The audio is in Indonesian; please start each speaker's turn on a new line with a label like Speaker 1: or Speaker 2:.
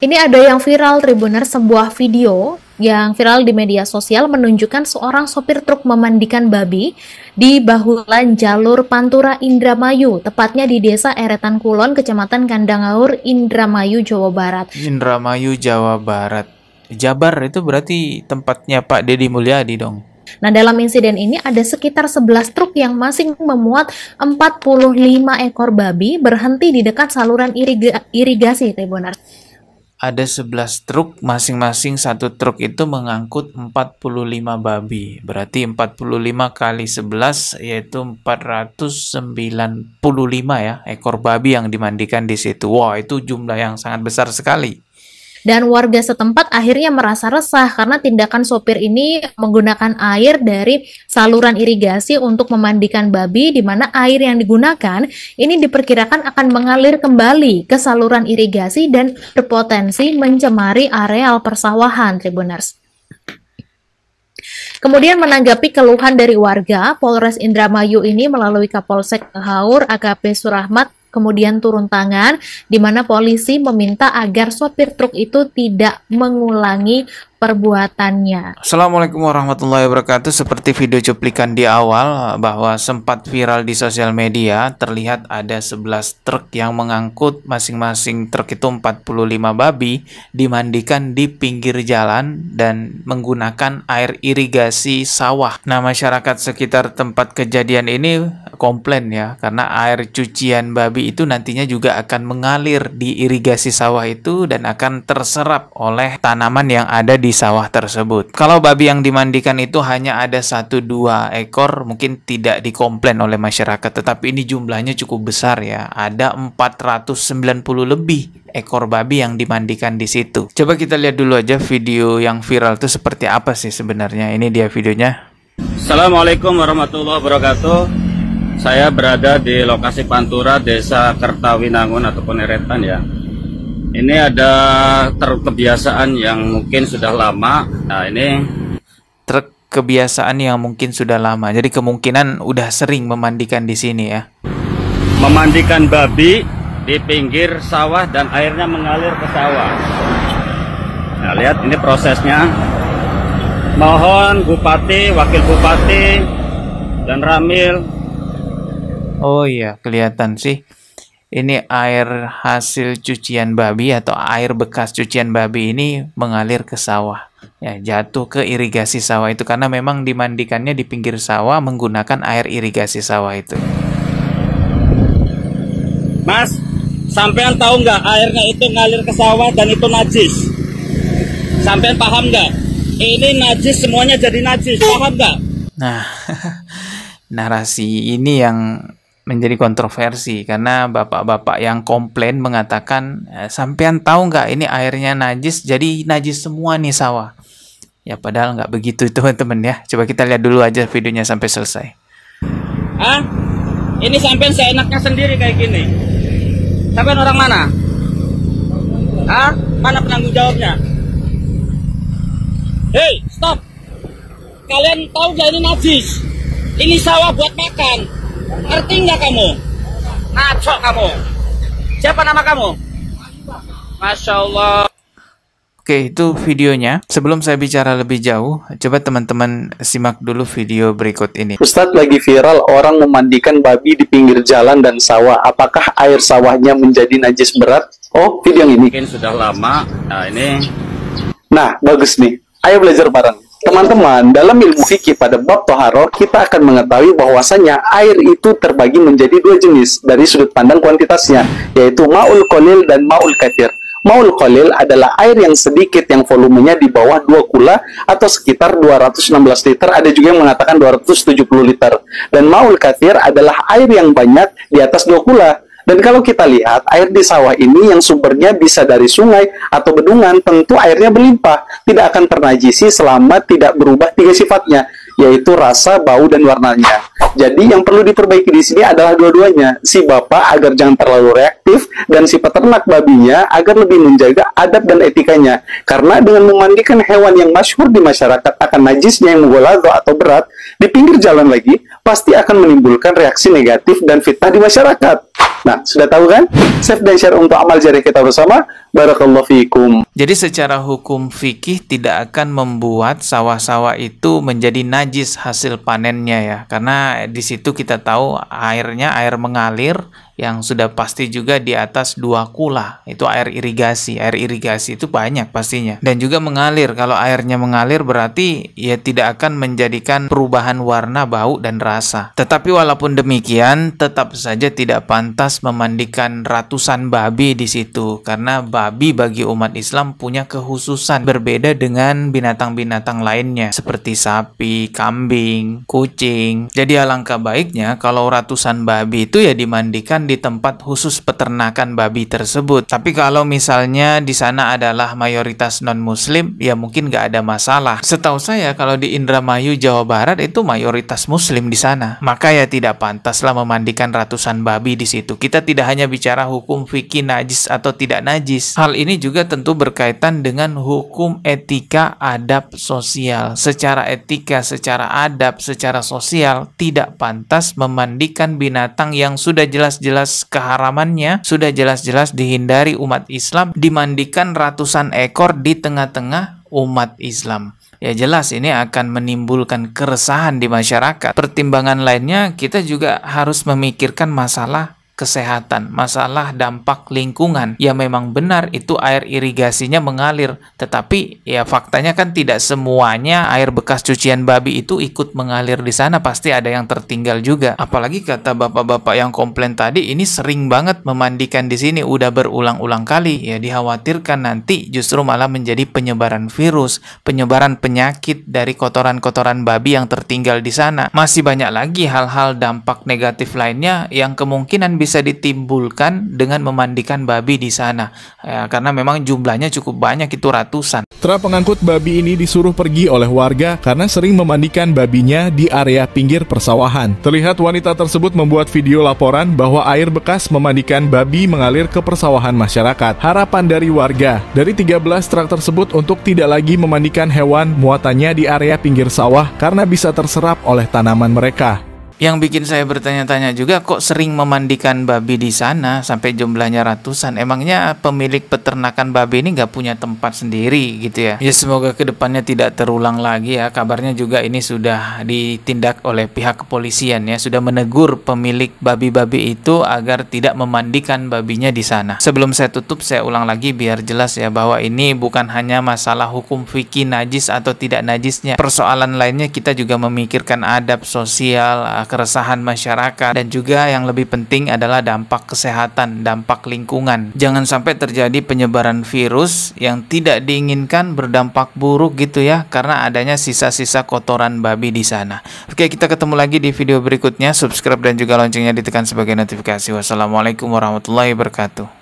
Speaker 1: Ini ada yang viral Tribuners, sebuah video yang viral di media sosial menunjukkan seorang sopir truk memandikan babi di bahulan jalur Pantura Indramayu, tepatnya di Desa Eretan Kulon, Kecamatan Kandangaur, Indramayu, Jawa Barat.
Speaker 2: Indramayu, Jawa Barat. Jabar itu berarti tempatnya Pak Deddy Mulyadi dong.
Speaker 1: Nah, dalam insiden ini ada sekitar 11 truk yang masing memuat 45 ekor babi berhenti di dekat saluran irigasi, Tribuners.
Speaker 2: Ada 11 truk, masing-masing satu truk itu mengangkut 45 babi. Berarti 45 kali 11 yaitu 495 ya ekor babi yang dimandikan di situ. Wah, itu jumlah yang sangat besar sekali.
Speaker 1: Dan warga setempat akhirnya merasa resah karena tindakan sopir ini menggunakan air dari saluran irigasi untuk memandikan babi, di mana air yang digunakan ini diperkirakan akan mengalir kembali ke saluran irigasi dan berpotensi mencemari areal persawahan, Tribuners. Kemudian menanggapi keluhan dari warga, Polres Indramayu ini melalui Kapolsek Haur AKP Surahmat kemudian turun tangan, di mana polisi meminta agar sopir truk itu tidak mengulangi perbuatannya.
Speaker 2: Assalamualaikum warahmatullahi wabarakatuh. Seperti video cuplikan di awal bahwa sempat viral di sosial media, terlihat ada 11 truk yang mengangkut masing-masing truk itu 45 babi dimandikan di pinggir jalan dan menggunakan air irigasi sawah. Nah, masyarakat sekitar tempat kejadian ini komplain ya, karena air cucian babi itu nantinya juga akan mengalir di irigasi sawah itu dan akan terserap oleh tanaman yang ada di sawah tersebut. Kalau babi yang dimandikan itu hanya ada 1-2 ekor, mungkin tidak dikomplain oleh masyarakat, tetapi ini jumlahnya cukup besar ya. Ada 490 lebih ekor babi yang dimandikan di situ. Coba kita lihat dulu aja video yang viral itu seperti apa sih sebenarnya. Ini dia videonya.
Speaker 3: Assalamualaikum warahmatullahi wabarakatuh. Saya berada di lokasi Pantura, Desa Kertawinangun ataupun Eretan ya. Ini ada truk kebiasaan yang mungkin sudah lama. Nah, ini
Speaker 2: truk kebiasaan yang mungkin sudah lama. Jadi kemungkinan udah sering memandikan di sini ya.
Speaker 3: Memandikan babi di pinggir sawah dan airnya mengalir ke sawah. Nah, lihat ini prosesnya. Mohon Bupati, Wakil Bupati, dan Ramil.
Speaker 2: Oh iya, kelihatan sih. Ini air hasil cucian babi atau air bekas cucian babi ini mengalir ke sawah. Ya, jatuh ke irigasi sawah itu karena memang dimandikannya di pinggir sawah menggunakan air irigasi sawah itu.
Speaker 3: Mas, sampean tahu nggak airnya itu ngalir ke sawah dan itu najis? Sampean paham nggak? Ini najis, semuanya jadi najis, paham nggak?
Speaker 2: Nah, narasi ini yang menjadi kontroversi karena bapak-bapak yang komplain mengatakan, sampean tahu nggak ini airnya najis, jadi najis semua nih sawah. Ya padahal nggak begitu teman-teman ya. Coba kita lihat dulu aja videonya sampai selesai.
Speaker 3: Ah, ini sampean seenaknya sendiri kayak gini. Sampean orang mana? Ah, mana penanggung jawabnya? Hei, stop! Kalian tahu nggak ini najis? Ini sawah buat makan. Ngerti nggak kamu? Ngaco kamu. Siapa nama kamu? Masya Allah.
Speaker 2: Oke, itu videonya. Sebelum saya bicara lebih jauh, coba teman-teman simak dulu video berikut ini.
Speaker 4: Ustadz, lagi viral orang memandikan babi di pinggir jalan dan sawah. Apakah air sawahnya menjadi najis berat? Oh, video yang ini.
Speaker 3: Mungkin sudah lama. Nah, ini.
Speaker 4: Nah, bagus nih. Ayo belajar bareng. Teman-teman, dalam ilmu fikih pada bab toharoh, kita akan mengetahui bahwasanya air itu terbagi menjadi 2 jenis dari sudut pandang kuantitasnya, yaitu ma'ul qalil dan ma'ul katsir. Ma'ul qalil adalah air yang sedikit yang volumenya di bawah 2 kula atau sekitar 216 liter, ada juga yang mengatakan 270 liter. Dan ma'ul katsir adalah air yang banyak di atas 2 kula. Dan kalau kita lihat, air di sawah ini yang sumbernya bisa dari sungai atau bendungan, tentu airnya berlimpah, tidak akan ternajisi selama tidak berubah 3 sifatnya, yaitu rasa, bau, dan warnanya. Jadi yang perlu diperbaiki di sini adalah dua-duanya, si bapak agar jangan terlalu reaktif, dan si peternak babinya agar lebih menjaga adab dan etikanya. Karena dengan memandikan hewan yang masyhur di masyarakat akan najisnya yang mughaladhah atau berat, di pinggir jalan lagi, pasti akan menimbulkan reaksi negatif dan fitnah di masyarakat. Nah, sudah tahu kan? Save dan share untuk amal jariah kita bersama. Barakallahu fiikum.
Speaker 2: Jadi secara hukum fikih tidak akan membuat sawah-sawah itu menjadi najis hasil panennya ya. Karena di situ kita tahu airnya air mengalir yang sudah pasti juga di atas 2 kula. Itu air irigasi. Air irigasi itu banyak pastinya. Dan juga mengalir. Kalau airnya mengalir berarti ya tidak akan menjadikan perubahan warna, bau, dan rasa. Tetapi walaupun demikian tetap saja tidak pantas memandikan ratusan babi di situ. Karena babi bagi umat Islam punya kekhususan berbeda dengan binatang-binatang lainnya seperti sapi, kambing, kucing. Jadi alangkah baiknya kalau ratusan babi itu ya dimandikan di tempat khusus peternakan babi tersebut. Tapi kalau misalnya di sana adalah mayoritas non-muslim, ya mungkin nggak ada masalah. Setahu saya kalau di Indramayu, Jawa Barat itu mayoritas muslim di sana. Maka ya tidak pantaslah memandikan ratusan babi di situ. Kita tidak hanya bicara hukum fikih najis atau tidak najis. Hal ini juga tentu berkaitan dengan hukum etika adab sosial. Secara etika, secara adab, secara sosial tidak pantas memandikan binatang yang sudah jelas-jelas keharamannya, sudah jelas-jelas dihindari umat Islam, dimandikan ratusan ekor di tengah-tengah umat Islam. Ya jelas ini akan menimbulkan keresahan di masyarakat. Pertimbangan lainnya kita juga harus memikirkan masalah kesehatan, masalah dampak lingkungan. Ya memang benar itu air irigasinya mengalir, tetapi ya faktanya kan tidak semuanya air bekas cucian babi itu ikut mengalir di sana, pasti ada yang tertinggal juga. Apalagi kata bapak-bapak yang komplain tadi, ini sering banget memandikan di sini, udah berulang-ulang kali. Ya dikhawatirkan nanti justru malah menjadi penyebaran virus, penyebaran penyakit dari kotoran-kotoran babi yang tertinggal di sana. Masih banyak lagi hal-hal dampak negatif lainnya yang kemungkinan bisa ditimbulkan dengan memandikan babi di sana. Ya, karena memang jumlahnya cukup banyak, itu ratusan.
Speaker 5: Truk pengangkut babi ini disuruh pergi oleh warga karena sering memandikan babinya di area pinggir persawahan. Terlihat wanita tersebut membuat video laporan bahwa air bekas memandikan babi mengalir ke persawahan masyarakat. Harapan dari warga dari 13 truk tersebut untuk tidak lagi memandikan hewan muatannya di area pinggir sawah karena bisa terserap oleh tanaman mereka.
Speaker 2: Yang bikin saya bertanya-tanya juga, kok sering memandikan babi di sana sampai jumlahnya ratusan? Emangnya pemilik peternakan babi ini nggak punya tempat sendiri gitu ya? Ya semoga kedepannya tidak terulang lagi ya. Kabarnya juga ini sudah ditindak oleh pihak kepolisian ya, sudah menegur pemilik babi-babi itu agar tidak memandikan babinya di sana. Sebelum saya tutup, saya ulang lagi biar jelas ya bahwa ini bukan hanya masalah hukum fikih najis atau tidak najisnya. Persoalan lainnya kita juga memikirkan adab sosial, keresahan masyarakat, dan juga yang lebih penting adalah dampak kesehatan, dampak lingkungan. Jangan sampai terjadi penyebaran virus yang tidak diinginkan berdampak buruk gitu ya, karena adanya sisa-sisa kotoran babi di sana. Oke, kita ketemu lagi di video berikutnya. Subscribe dan juga loncengnya ditekan sebagai notifikasi. Wassalamualaikum warahmatullahi wabarakatuh.